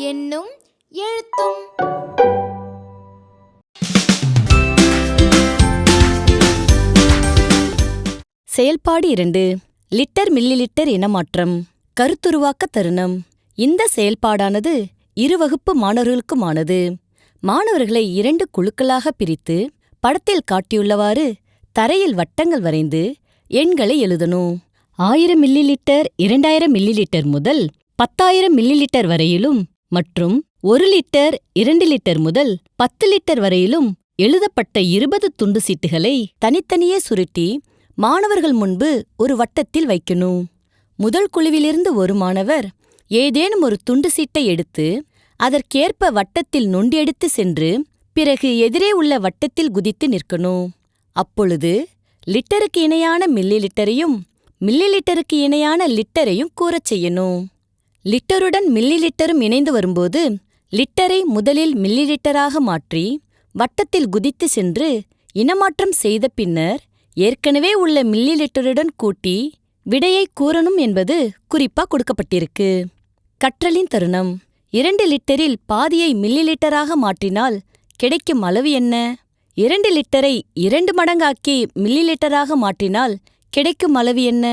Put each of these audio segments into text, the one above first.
எண்ணும் எழுத்தும். செயல்பாடு 2. Litre millilitre இனமாற்றம். கருத்துருவாக்க தருணம். இந்த செயல்பாடானது இருவகுப்பு மாணவர்களுக்குமானது. மாணவர்களை 2 குழுக்களாக பிரித்து படத்தில் காட்டியுள்ளவாறு தரையில் வட்டங்கள் வரைந்து எண்களை எழுதணும். 1000 மில்லிலிட்டர் 2000 மில்லிலிட்டர் முதல் 10,000 மில்லிலிட்டர் வரையிலும் மற்றும் 1 லிட்டர் 2 லிட்டர் முதல் 10 லிட்டர் வரையிலும் எழுதப்பட்ட 20 துண்டு சீட்டுகளை தனித்தனியே சுருட்டி மாணவர்கள் முன்பு ஒரு வட்டத்தில் வைக்கணும். முதல் குழுவிலிருந்து ஒரு மாணவர் ஏதேனும் ஒரு துண்டு சீட்டை எடுத்து அதற்கேற்ப வட்டத்தில் நொண்டியெடுத்து சென்று பிறகு எதிரே உள்ள வட்டத்தில் குதித்து நிற்கணும். அப்பொழுது லிட்டருக்கு இணையான மில்லிலிட்டரையும் மில்லிலிட்டருக்கு இணையான லிட்டரையும் கூறச் செய்யணும். லிட்டருடன் மில்லிலிட்டரும் இணைந்து வரும்போது லிட்டரை முதலில் மில்லிலிட்டராக மாற்றி வட்டத்தில் குதித்து சென்று இனமாற்றம் செய்த பின்னர் ஏற்கனவே உள்ள மில்லிலிட்டருடன் கூட்டி விடையை கூறணும் என்பது குறிப்பா கொடுக்கப்பட்டிருக்கு. கற்றலின் தருணம். 2 லிட்டரில் பாதியை மில்லிலிட்டராக மாற்றினால் கிடைக்கும் அளவு என்ன? 2 லிட்டரை 2 மடங்காக்கி மில்லிலிட்டராக மாற்றினால் கிடைக்கும் அளவு என்ன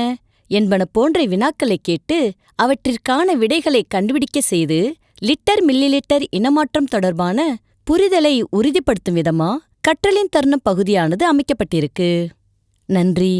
என்பன போன்ற வினாக்களை கேட்டு அவற்றிற்கான விடைகளை கண்டுபிடிக்க செய்து லிட்டர் மில்லிலிட்டர் இனமாற்றம் தொடர்பான புரிதலை உறுதிப்படுத்தும் விதமா கற்றலின் தருணம் பகுதியானது அமைக்கப்பட்டிருக்கு. நன்றி.